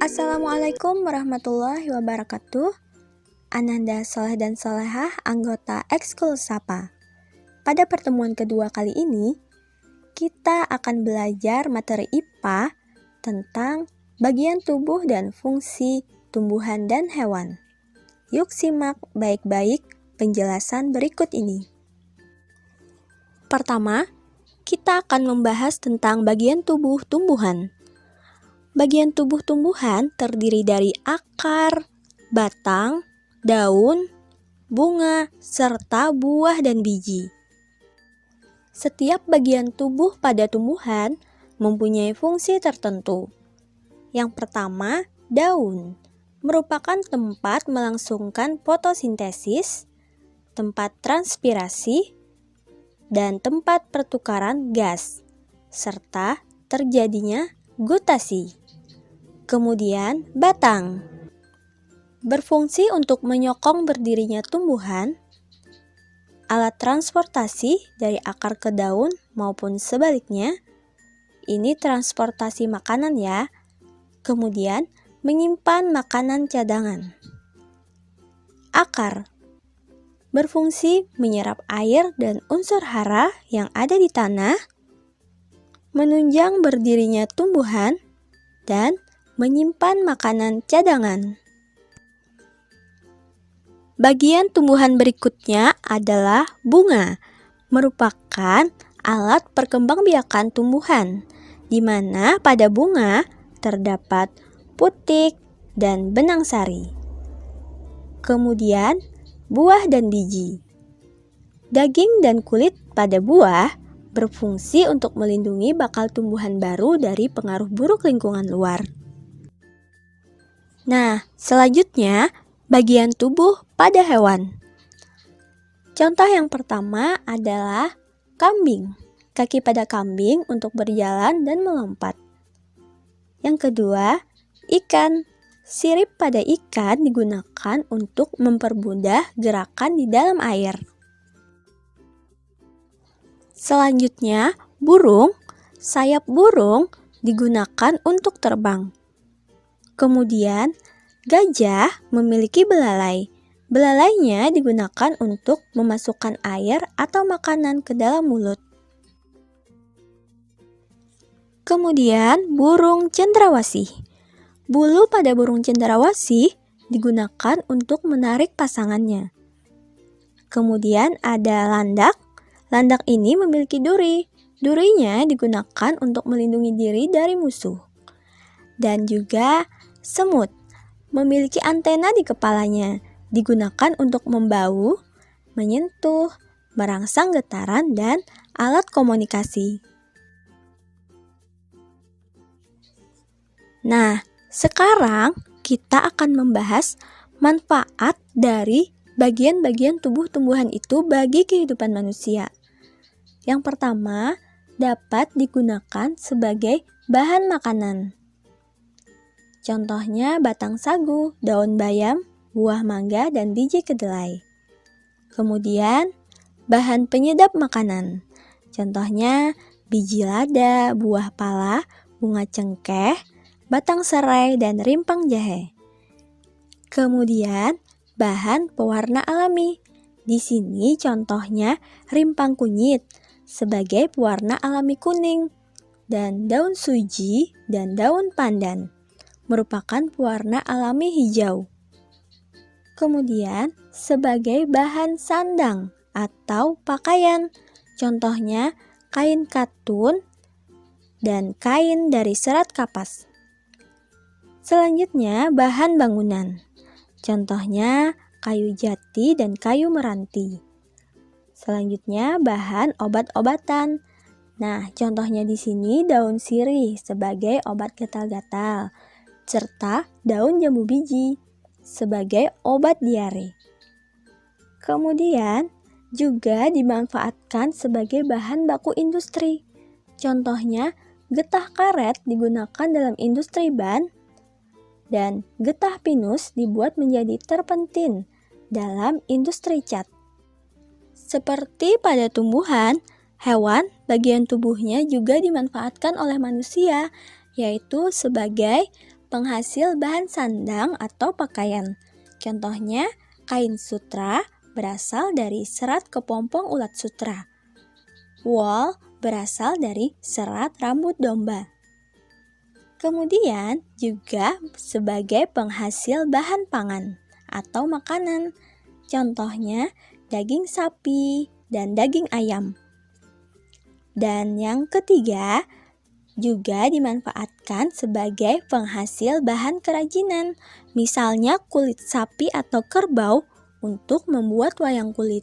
Assalamualaikum warahmatullahi wabarakatuh. Ananda Soleh dan Solehah, anggota Ekskul Sapa. Pada pertemuan kedua kali ini, kita akan belajar materi IPA tentang bagian tubuh dan fungsi tumbuhan dan hewan. Yuk simak baik-baik penjelasan berikut ini. Pertama, kita akan membahas tentang bagian tubuh tumbuhan. Bagian tubuh tumbuhan terdiri dari akar, batang, daun, bunga, serta buah dan biji. Setiap bagian tubuh pada tumbuhan mempunyai fungsi tertentu. Yang pertama, daun merupakan tempat melangsungkan fotosintesis, tempat transpirasi, dan tempat pertukaran gas, serta terjadinya gutasi. Kemudian, batang berfungsi untuk menyokong berdirinya tumbuhan, alat transportasi dari akar ke daun maupun sebaliknya. Ini transportasi makanan ya. Kemudian, menyimpan makanan cadangan. Akar berfungsi menyerap air dan unsur hara yang ada di tanah, menunjang berdirinya tumbuhan, dan menyimpan makanan cadangan. Bagian tumbuhan berikutnya adalah bunga, merupakan alat perkembangbiakan tumbuhan, di mana pada bunga terdapat putik dan benang sari. Kemudian, buah dan biji. Daging dan kulit pada buah berfungsi untuk melindungi bakal tumbuhan baru dari pengaruh buruk lingkungan luar. Nah, selanjutnya bagian tubuh pada hewan. Contoh yang pertama adalah kambing. Kaki pada kambing untuk berjalan dan melompat. Yang kedua, ikan. Sirip pada ikan digunakan untuk mempermudah gerakan di dalam air. Selanjutnya, burung. Sayap burung digunakan untuk terbang. Kemudian, gajah memiliki belalai. Belalainya digunakan untuk memasukkan air atau makanan ke dalam mulut. Kemudian, burung cendrawasih. Bulu pada burung cendrawasih digunakan untuk menarik pasangannya. Kemudian ada landak. Landak ini memiliki duri. Durinya digunakan untuk melindungi diri dari musuh. Dan juga semut memiliki antena di kepalanya, digunakan untuk membau, menyentuh, merangsang getaran, dan alat komunikasi. Nah, sekarang kita akan membahas manfaat dari bagian-bagian tubuh tumbuhan itu bagi kehidupan manusia. Yang pertama, dapat digunakan sebagai bahan makanan. Contohnya batang sagu, daun bayam, buah mangga, dan biji kedelai. Kemudian, bahan penyedap makanan. Contohnya biji lada, buah pala, bunga cengkeh, batang serai, dan rimpang jahe. Kemudian, bahan pewarna alami. Di sini contohnya rimpang kunyit sebagai pewarna alami kuning, dan daun suji dan daun pandan merupakan pewarna alami hijau. Kemudian, sebagai bahan sandang atau pakaian, contohnya kain katun dan kain dari serat kapas. Selanjutnya, bahan bangunan. Contohnya kayu jati dan kayu meranti. Selanjutnya, bahan obat-obatan. Nah, contohnya di sini daun sirih sebagai obat gatal-gatal, serta daun jambu biji sebagai obat diare. Kemudian, juga dimanfaatkan sebagai bahan baku industri. Contohnya, getah karet digunakan dalam industri ban, dan getah pinus dibuat menjadi terpentin dalam industri cat. Seperti pada tumbuhan, hewan bagian tubuhnya juga dimanfaatkan oleh manusia, yaitu sebagai penghasil bahan sandang atau pakaian. Contohnya, kain sutra berasal dari serat kepompong ulat sutra. Wol berasal dari serat rambut domba. Kemudian juga sebagai penghasil bahan pangan atau makanan. Contohnya, daging sapi dan daging ayam. Dan yang ketiga, juga dimanfaatkan sebagai penghasil bahan kerajinan, misalnya kulit sapi atau kerbau untuk membuat wayang kulit.